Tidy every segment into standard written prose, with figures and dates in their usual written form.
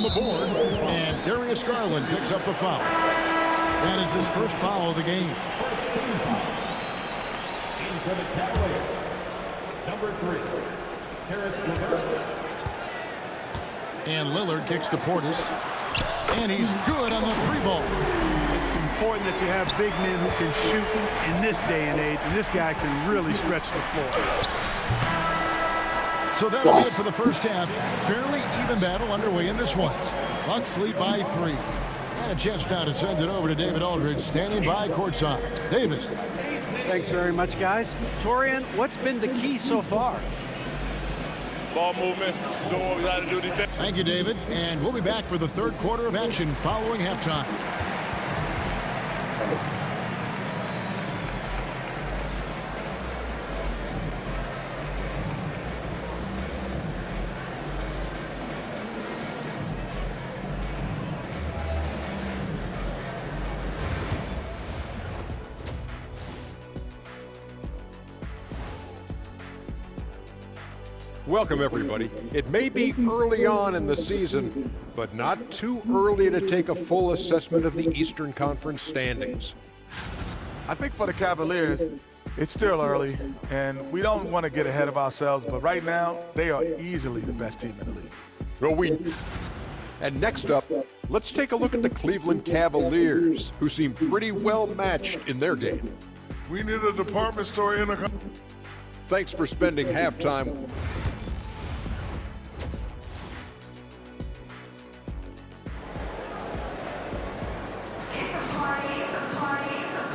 the board, and Darius Garland picks up the foul. That is his first foul of the game. First team foul. Into the Cavaliers. Number 3, Caris LeVert. And Lillard kicks to Portis. And he's good on the three ball. It's important that you have big men who can shoot in this day and age, and this guy can really stretch the floor. So that'll be it for the first half. Fairly even battle underway in this one. Bucks lead by 3. And a chance now to send it over to David Aldridge, standing by courtside. David. Thanks very much, guys. Torian, what's been the key so far? Ball movement, doing what we got to do defense. Thank you, David. And we'll be back for the third quarter of action following halftime. Welcome, everybody. It may be early on in the season, but not too early to take a full assessment of the Eastern Conference standings. I think for the Cavaliers, it's still early, and we don't want to get ahead of ourselves, but right now, they are easily the best team in the league. And next up, let's take a look at the Cleveland Cavaliers, who seem pretty well matched in their game. We need a department store in the... Thanks for spending halftime.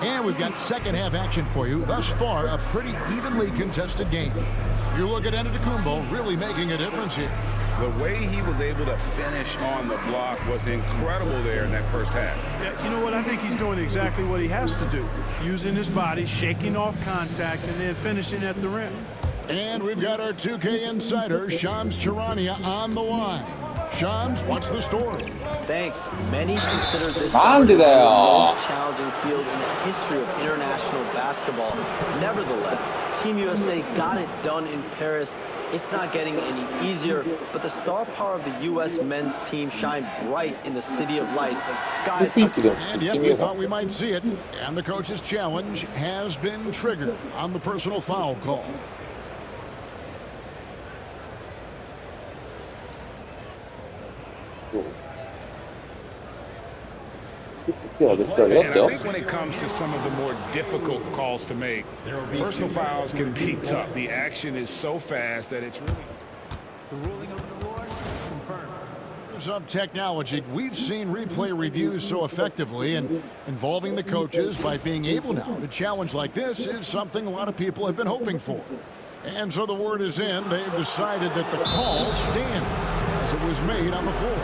And we've got second half action for you. Thus far, a pretty evenly contested game. You look at Antetokounmpo really making a difference here. The way he was able to finish on the block was incredible there in that first half. Yeah, you know what? I think he's doing exactly what he has to do. Using his body, shaking off contact, and then finishing at the rim. And we've got our 2K insider, Shams Charania, on the line. Shams, what's the story? Thanks. Many consider this the most challenging field in the history of international basketball. Nevertheless, Team USA got it done in Paris. It's not getting any easier, but the star power of the U.S. men's team shined bright in the City of Lights. Guys, and yet we thought we might see it, and the coach's challenge has been triggered on the personal foul call. And I think when it comes to some of the more difficult calls to make, personal fouls can be tough. The action is so fast that it's really... The ruling on the floor is confirmed. Of technology, we've seen replay reviews so effectively, and involving the coaches by being able now to challenge like this is something a lot of people have been hoping for. And so the word is in, they've decided that the call stands as it was made on the floor.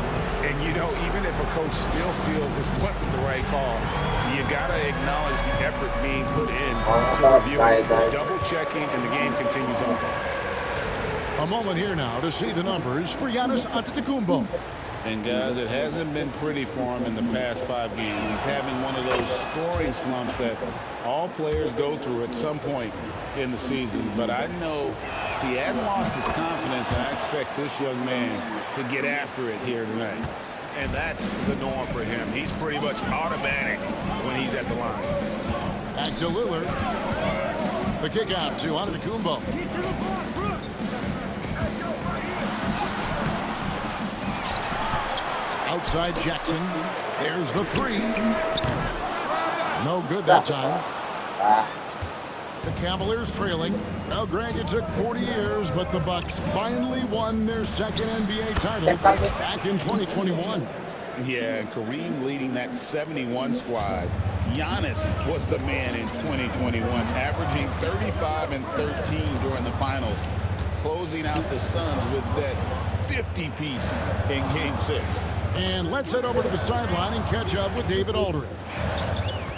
And you know, even if a coach still feels this wasn't the right call, you gotta acknowledge the effort being put in to review it, double checking, and the game continues on. A moment here now to see the numbers for Giannis Antetokounmpo. And guys, it hasn't been pretty for him in the past 5 games. He's having one of those scoring slumps that all players go through at some point in the season. But I know he hadn't lost his confidence, and I expect this young man to get after it here tonight. And that's the norm for him. He's pretty much automatic when he's at the line. Back to Lillard. The kick out to Antetokounmpo. Outside Jackson. There's the three. No good that time. The Cavaliers trailing. Well, Greg, it took 40 years, but the Bucks finally won their second NBA title back in 2021. Yeah, and Kareem leading that 71 squad. Giannis was the man in 2021, averaging 35 and 13 during the finals, closing out the Suns with that 50-piece in Game 6. And let's head over to the sideline and catch up with David Aldridge.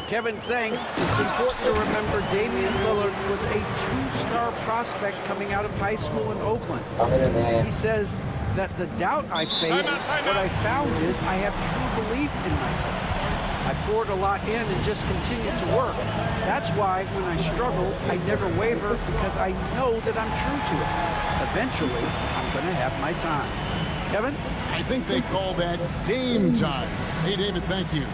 Kevin, thanks. It's important to remember Damian Lillard was a two-star prospect coming out of high school in Oakland. He says that the doubt I faced, what I found is I have true belief in myself. I poured a lot in and just continued to work. That's why when I struggle, I never waver because I know that I'm true to it. Eventually, I'm going to have my time. Kevin? I think they call that Dame time. Hey, David, thank you.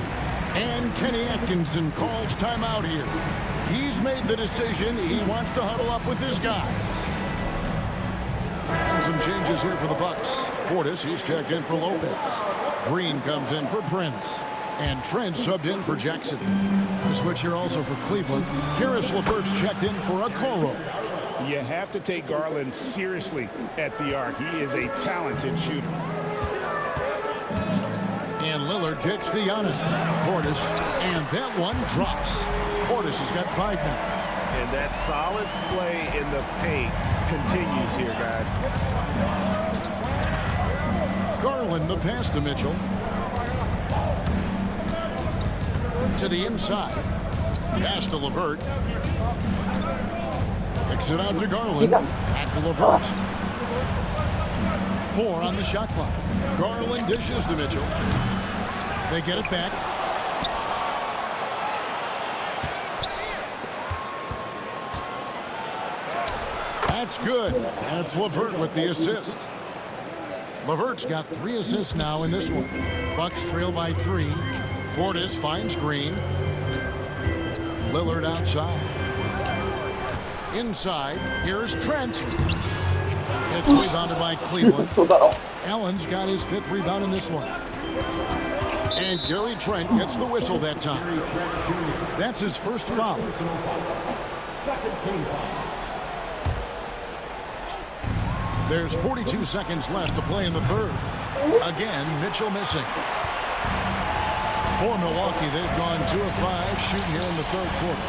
And Kenny Atkinson calls timeout here. He's made the decision. He wants to huddle up with this guy. And some changes here for the Bucks. Portis, he's checked in for Lopez. Green comes in for Prince. And Trent subbed in for Jackson. A switch here also for Cleveland. Karis LeVert's checked in for Okoro. You have to take Garland seriously at the arc. He is a talented shooter. And Lillard kicks to Giannis. Portis, and that one drops. Portis has got 5 now. And that solid play in the paint continues here, guys. Garland, the pass to Mitchell. To the inside. Pass to LeVert. Kicks it out to Garland. Back to LeVert. 4 on the shot clock. Garland dishes to Mitchell. They get it back. That's good. And it's LeVert with the assist. LeVert's got 3 assists now in this one. Bucks trail by 3. Portis finds Green. Lillard outside. Inside, here's Trent. It's rebounded by Cleveland. Allen's got his 5th rebound in this one. And Gary Trent gets the whistle that time. That's his first foul. Second team foul. There's 42 seconds left to play in the third. Again, Mitchell missing. For Milwaukee, they've gone 2 of 5 shooting here in the third quarter.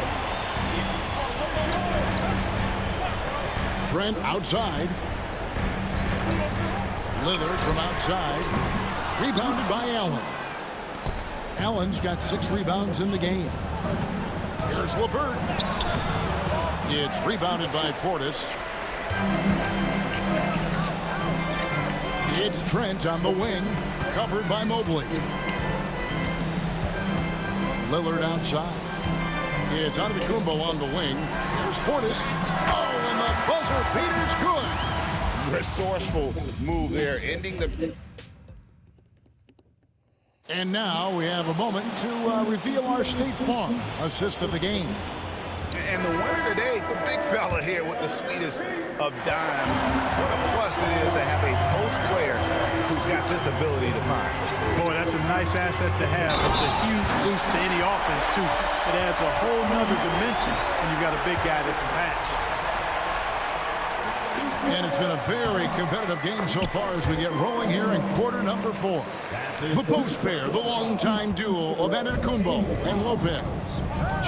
Trent outside. Lillard from outside. Rebounded by Allen. Allen's got 6 rebounds in the game. Here's LeVert. It's rebounded by Portis. It's Trent on the wing, covered by Mobley. Lillard outside. It's Antetokounmpo on the wing. Here's Portis. Oh, and the buzzer beater's good. Resourceful move there, ending the... And now we have a moment to reveal our State Farm assist of the game. And the winner today, the big fella here with the sweetest of dimes. What a plus it is to have a post player who's got this ability to find. Boy, that's a nice asset to have. It's a huge boost to any offense, too. It adds a whole nother dimension when you've got a big guy that can pass. And it's been a very competitive game so far as we get rolling here in quarter number 4. The post pair, the longtime duo of Antetokounmpo and Lopez.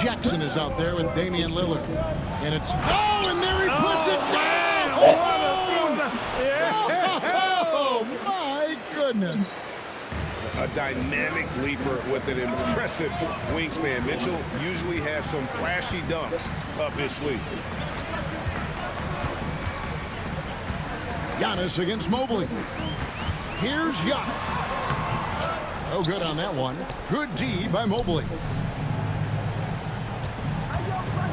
Jackson is out there with Damian Lillard. And it's... Oh, and there he puts it down! Oh, my goodness. A dynamic leaper with an impressive wingspan. Mitchell usually has some flashy dunks up his sleeve. Giannis against Mobley. Here's Giannis. Oh, good on that one. Good D by Mobley.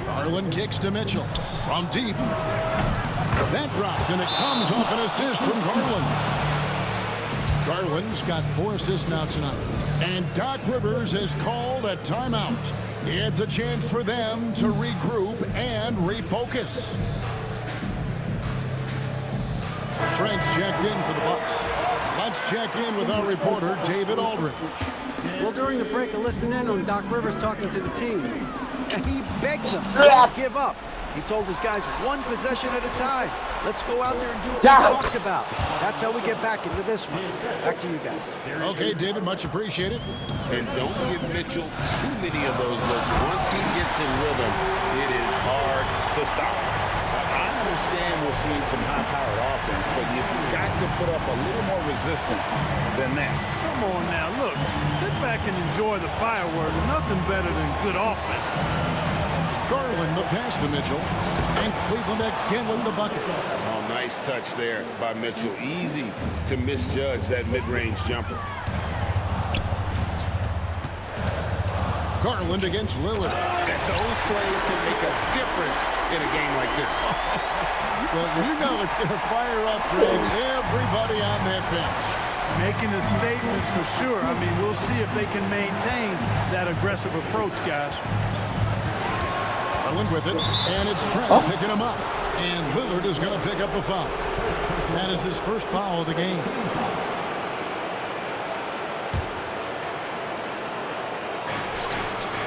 Garland kicks to Mitchell from deep. That drops, and it comes off an assist from Garland. Garland's got 4 assists now tonight. And Doc Rivers has called a timeout. It's a chance for them to regroup and refocus. Trent's checked in for the Bucks. Let's check in with our reporter, David Aldridge. Well, during the break, I listened in on Doc Rivers talking to the team. And he begged them not to give up. He told his guys 1 possession at a time. Let's go out there and do what we talked about. That's how we get back into this one. Back to you guys. Okay, David, much appreciated. And don't give Mitchell too many of those looks. Once he gets in rhythm, it is hard to stop. I understand we're seeing some high-powered offense, but you've got to put up a little more resistance than that. Come on now, look. Sit back and enjoy the fireworks. Nothing better than good offense. Garland, the pass to Mitchell. And Cleveland again with the bucket. Oh, nice touch there by Mitchell. Easy to misjudge that mid-range jumper. Garland against Lillard. And those plays can make a difference in a game like this. Well, you know it's going to fire up, Greg, everybody on that bench. Making a statement for sure. I mean, we'll see if they can maintain that aggressive approach, guys. Garland with it, and it's Trent picking him up. And Lillard is going to pick up the foul. That is his first foul of the game.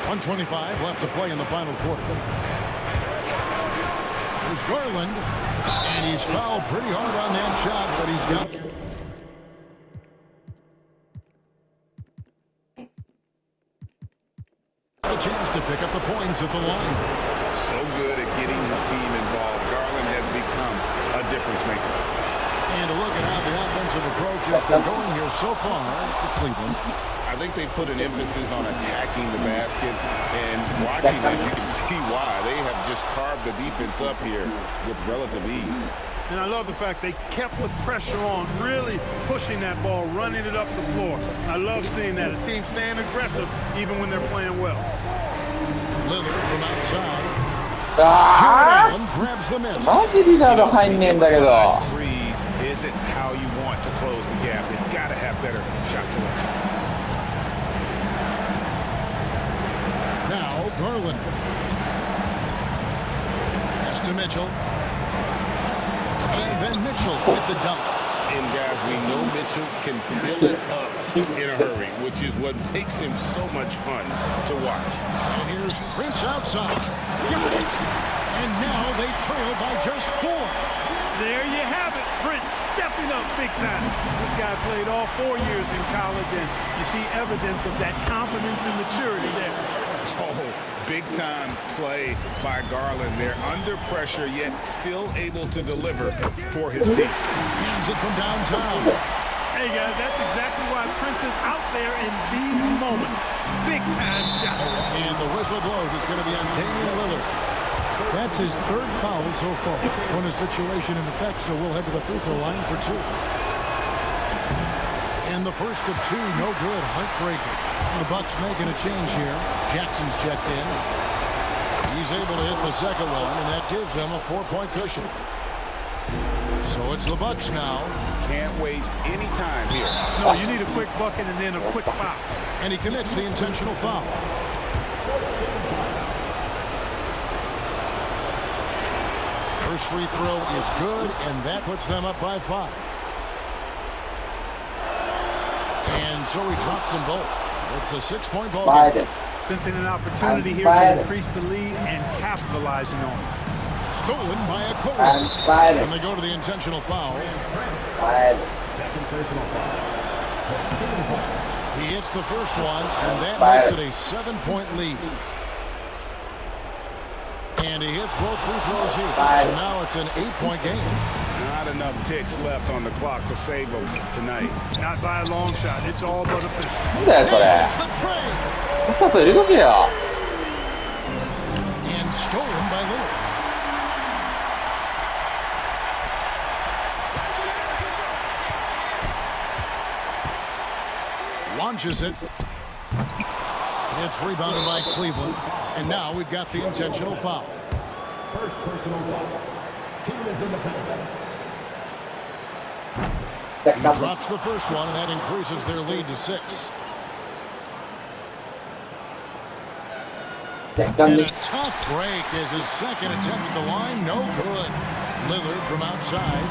.125 left to play in the final quarter. There's Garland, and he's fouled pretty hard on that shot, but he's got... a chance to pick up the points at the line. So good at getting his team involved. Garland has become a difference maker. And to look at how the offensive approach has been going here so far for Cleveland. I think they put an emphasis on attacking the basket, and watching this, you can see why. They have just carved the defense up here with relative ease. And I love the fact they kept the pressure on, really pushing that ball, running it up the floor. I love seeing that. A team staying aggressive even when they're playing well. Lillard from outside. Allen grabs the miss. マジリラード入んねえんだけど。 Threes isn't how you want to close the gap. They've got to have better shot selection. Now Garland. Pass to Mitchell. And then Mitchell with the dunk. And guys, we know Mitchell can fill it up in a hurry, which is what makes him so much fun to watch. And here's Prince outside. Got it. And now they trail by just 4. There you have it. Prince stepping up big time. This guy played all 4 years in college, and you see evidence of that confidence and maturity there. Oh, big-time play by Garland. They're under pressure, yet still able to deliver for his team. Hands it from downtown. Hey, guys, that's exactly why Prince is out there in these moments. Big-time shot. And the whistle blows. It's going to be on Damian Lillard. That's his 3rd foul so far. Bonus situation in effect, so we'll head to the free throw line for 2. And the first of 2, no good. Heartbreaker. The Bucks making a change here. Jackson's checked in. He's able to hit the second one, and that gives them a 4-point cushion. So it's the Bucks now. Can't waste any time here. No, you need a quick bucket and then a quick foul. And he commits the intentional foul. First free throw is good, and that puts them up by 5. And so he drops them both. It's a 6-point ball game. Sensing an opportunity here to increase the lead and capitalizing on it. Stolen by a Okoro. And they go to the intentional foul. Second personal foul. He hits the first one, and that makes it a 7-point lead. And he hits both free throws here. So now it's an 8-point game. Not enough ticks left on the clock to save them tonight. Not by a long shot. It's all but official. なんだよそれ。さっさと入れとけよ。 And stolen by Lillard. Launches it. It's rebounded by Cleveland. And now we've got the intentional foul. First personal foul. Team is in the penalty. He drops the first one, and that increases their lead to 6. And a tough break is his second attempt at the line. No good. Lillard from outside.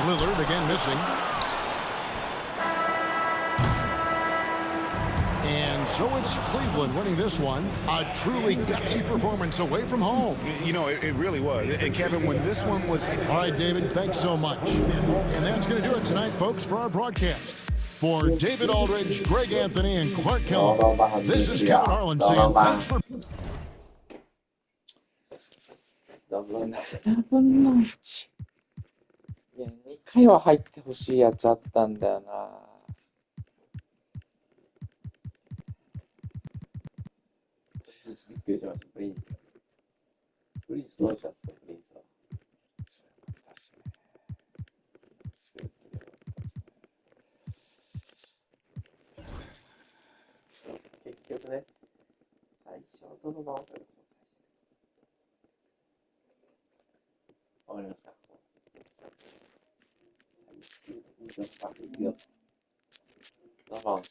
Lillard again missing. And so it's Cleveland winning this one. A truly gutsy performance away from home. You know, it really was. And Kevin, when this one was... All right, David, thanks so much. And that's going to do it tonight, folks, for our broadcast. For David Aldridge, Greg Anthony, and Clark Keller, this is Kevin Harlan saying thanks for... 7分の1。いや、2回は入ってほしいやつあったんだよな。びっくりしました。プリンス。プリンスどうしたんですか、プリンスは。強かったっすね。強かったっすね。結局ね、最初どのバウンスがわかりますか？はい、いくよ。のバウンス。